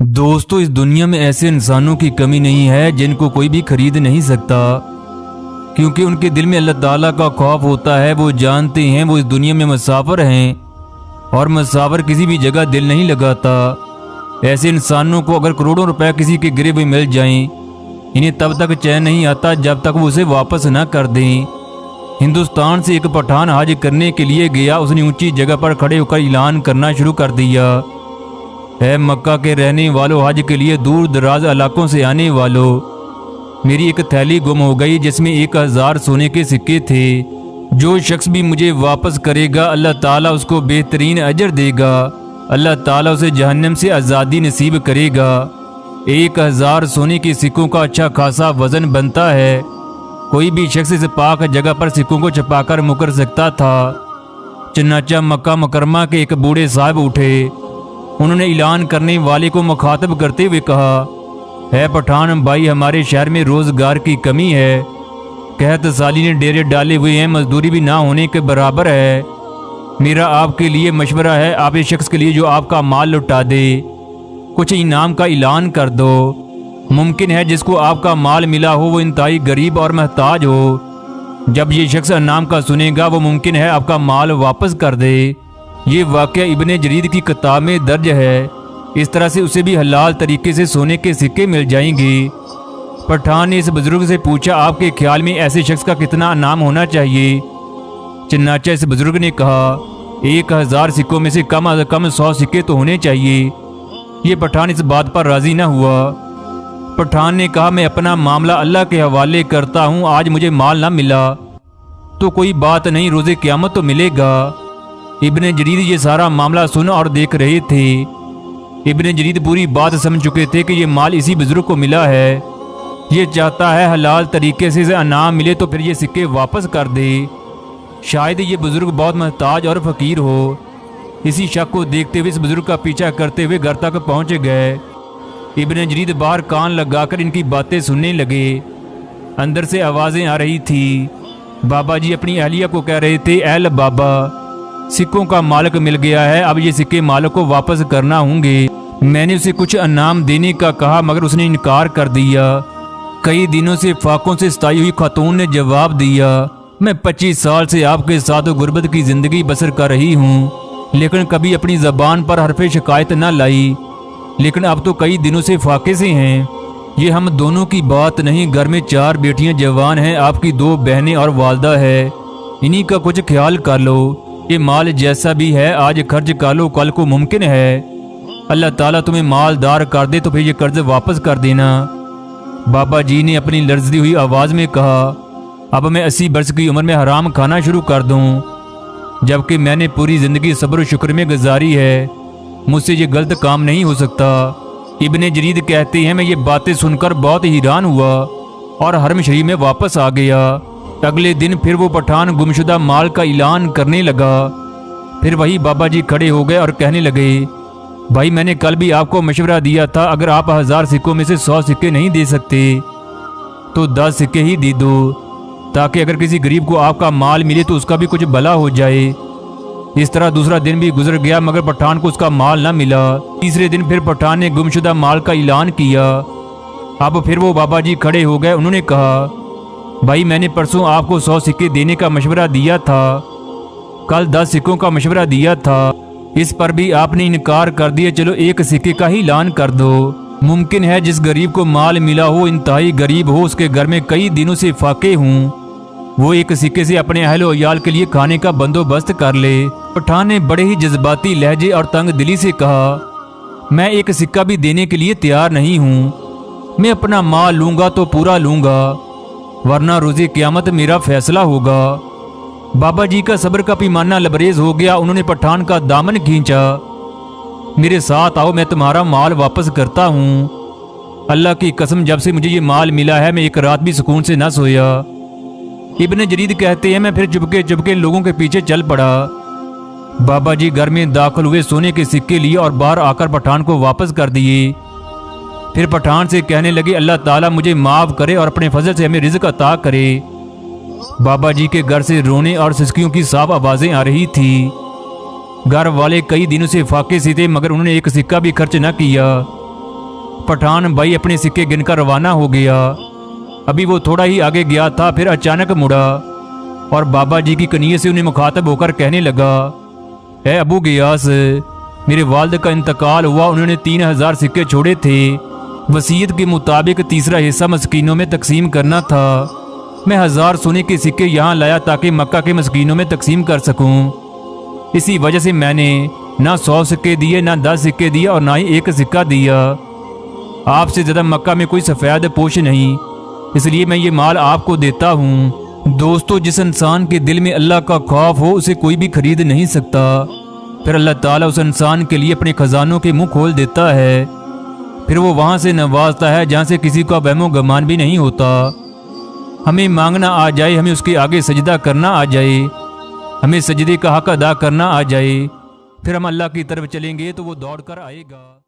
दोस्तों, इस दुनिया में ऐसे इंसानों की कमी नहीं है जिनको कोई भी खरीद नहीं सकता, क्योंकि उनके दिल में अल्लाह ताला का खौफ होता है। वो जानते हैं वो इस दुनिया में मुसाफिर हैं और मुसाफिर किसी भी जगह दिल नहीं लगाता। ऐसे इंसानों को अगर करोड़ों रुपए किसी के गिरे हुए मिल जाएं, इन्हें तब तक चैन नहीं आता जब तक वो उसे वापस न कर दें। हिंदुस्तान से एक पठान हज करने के लिए गया। उसने ऊंची जगह पर खड़े होकर ऐलान करना शुरू कर दिया, है मक्का के रहने वालों, हज के लिए दूर दराज इलाकों से आने वालों, मेरी एक थैली गुम हो गई जिसमें 1000 सोने के सिक्के थे। जो शख्स भी मुझे वापस करेगा अल्लाह ताला उसको बेहतरीन अजर देगा। अल्लाह ताला उसे जहन्नम से आज़ादी नसीब करेगा। 1000 सोने के सिक्कों का अच्छा खासा वजन बनता है। कोई भी शख्स इस पाक जगह पर सिक्कों को छुपाकर मुकर सकता था। चनाचा मक्का मुकरमा के एक बूढ़े साहब उठे। उन्होंने ऐलान करने वाले को मुखातब करते हुए कहा, है पठान भाई, हमारे शहर में रोजगार की कमी है। कहत साली ने डेरे डाले हुए हैं, मजदूरी भी ना होने के बराबर है। मेरा आपके लिए मशवरा है, आप इस शख्स के लिए जो आपका माल लुटा दे कुछ इनाम का ऐलान कर दो। मुमकिन है जिसको आपका माल मिला हो वो इंतहाई गरीब और महताज हो। जब ये शख्स इनाम का सुनेगा वो मुमकिन है आपका माल वापस कर दे। ये वाक़या इब्ने जरीद की किताब में दर्ज है। इस तरह से उसे भी हलाल तरीके से सोने के सिक्के मिल जाएंगे। पठान ने इस बुजुर्ग से पूछा, आपके ख्याल में ऐसे शख्स का कितना इनाम होना चाहिए? चन्नाचा इस बुजुर्ग ने कहा, 1000 सिक्कों में से कम अज कम 100 सिक्के तो होने चाहिए। ये पठान इस बात पर राजी न हुआ। पठान ने कहा, मैं अपना मामला अल्लाह के हवाले करता हूँ। आज मुझे माल ना मिला तो कोई बात नहीं, रोज़े क़यामत तो मिलेगा। इब्ने जरीद ये सारा मामला सुन और देख रहे थे। इब्ने जरीद पूरी बात समझ चुके थे कि ये माल इसी बुजुर्ग को मिला है। ये चाहता है हलाल तरीके से इनाम मिले तो फिर ये सिक्के वापस कर दे। शायद ये बुजुर्ग बहुत महताज और फ़कीर हो। इसी शक को देखते हुए इस बुजुर्ग का पीछा करते हुए घर तक पहुँच गए। इब्ने जरीद बाहर कान लगाकर इनकी बातें सुनने लगे। अंदर से आवाज़ें आ रही थी। बाबा जी अपनी अहलिया को कह रहे थे, एल बाबा, सिक्कों का मालिक मिल गया है, अब ये सिक्के मालिक को वापस करना होंगे। मैंने उसे कुछ इनाम देने का कहा मगर उसने इनकार कर दिया। कई दिनों से फाकों से सताई हुई खातून ने जवाब दिया, मैं 25 साल से आपके साथ गुर्बत की ज़िंदगी बसर कर रही हूँ, लेकिन कभी अपनी ज़बान पर हरफ शिकायत न लाई। लेकिन अब तो कई दिनों से फाके से हैं। ये हम दोनों की बात नहीं, घर में 4 बेटियां जवान हैं, आपकी 2 बहनें और वालदा है। इन्हीं का कुछ ख्याल कर लो। ये माल जैसा भी है आज खर्च कर लो, कल को मुमकिन है अल्लाह ताला तुम्हें मालदार कर दे तो फिर ये कर्ज वापस कर देना। बाबा जी ने अपनी लर्जती हुई आवाज़ में कहा, अब मैं 80 वर्ष की उम्र में हराम खाना शुरू कर दूं, जबकि मैंने पूरी ज़िंदगी सब्र शुक्र में गुजारी है। मुझसे ये गलत काम नहीं हो सकता। इब्ने जरीद कहते हैं, मैं ये बातें सुनकर बहुत हैरान हुआ और हरम शरीफ में वापस आ गया। अगले दिन फिर वो पठान गुमशुदा माल का ऐलान करने लगा। फिर वही बाबा जी खड़े हो गए और कहने लगे, भाई मैंने कल भी आपको मशवरा दिया था, अगर आप 1000 सिक्कों में से 100 सिक्के नहीं दे सकते तो 10 सिक्के ही दे दो, ताकि अगर किसी गरीब को आपका माल मिले तो उसका भी कुछ भला हो जाए। इस तरह दूसरा दिन भी गुजर गया मगर पठान को उसका माल न मिला। तीसरे दिन फिर पठान ने गुमशुदा माल का ऐलान किया। अब फिर वो बाबा जी खड़े हो गए। उन्होंने कहा, भाई मैंने परसों आपको 100 सिक्के देने का मशवरा दिया था, कल 10 सिक्कों का मशवरा दिया था, इस पर भी आपने इनकार कर दिया। चलो 1 सिक्के का ही ऐलान कर दो। मुमकिन है जिस गरीब को माल मिला हो इंतहाई गरीब हो, उसके घर में कई दिनों से फाके हों, वो 1 सिक्के से अपने अहल व याल के लिए खाने का बंदोबस्त कर ले। पठान ने बड़े ही जज्बाती लहजे और तंग दिली से कहा, मैं 1 सिक्का भी देने के लिए तैयार नहीं हूँ। मैं अपना माल लूँगा तो पूरा लूँगा, वरना रोज़े क़यामत मेरा फैसला होगा। बाबा जी का सब्र का पैमाना लबरेज हो गया। उन्होंने पठान का दामन खींचा, मेरे साथ आओ, मैं तुम्हारा माल वापस करता हूँ। अल्लाह की कसम, जब से मुझे ये माल मिला है मैं एक रात भी सुकून से न सोया। इब्ने जरीद कहते हैं, मैं फिर चुपके चुपके लोगों के पीछे चल पड़ा। बाबा जी घर में दाखिल हुए, सोने के सिक्के लिए और बाहर आकर पठान को वापस कर दिए। फिर पठान से कहने लगे, अल्लाह ताला मुझे माफ़ करे और अपने फजल से हमें रिज़्क अता करे। बाबा जी के घर से रोने और सिसकियों की साफ आवाज़ें आ रही थी। घर वाले कई दिनों से फाके से थे मगर उन्होंने एक सिक्का भी खर्च न किया। पठान भाई अपने सिक्के गिनकर रवाना हो गया। अभी वो थोड़ा ही आगे गया था, फिर अचानक मुड़ा और बाबा जी की कनीय से उन्हें मुखातब होकर कहने लगा, ए अबू गियास, मेरे वालिद का इंतकाल हुआ, उन्होंने 3000 सिक्के छोड़े थे। वसीयत के मुताबिक तीसरा हिस्सा मस्कीनों में तकसीम करना था। मैं 1000 सोने के सिक्के यहाँ लाया ताकि मक्का के मस्कीनों में तकसीम कर सकूं। इसी वजह से मैंने ना 100 सिक्के दिए, ना 10 सिक्के दिए और ना ही 1 सिक्का दिया। आपसे ज़्यादा मक्का में कोई सफ़ेद पोश नहीं, इसलिए मैं ये माल आपको देता हूँ। दोस्तों, जिस इंसान के दिल में अल्लाह का खौफ हो उसे कोई भी खरीद नहीं सकता। फिर अल्लाह ताला उस इंसान के लिए अपने खजानों के मुंह खोल देता है, फिर वो वहाँ से नवाजता है जहाँ से किसी का वहमो गमान भी नहीं होता। हमें मांगना आ जाए, हमें उसके आगे सजदा करना आ जाए, हमें सजदे का हक अदा करना आ जाए, फिर हम अल्लाह की तरफ चलेंगे तो वो दौड़ कर आएगा।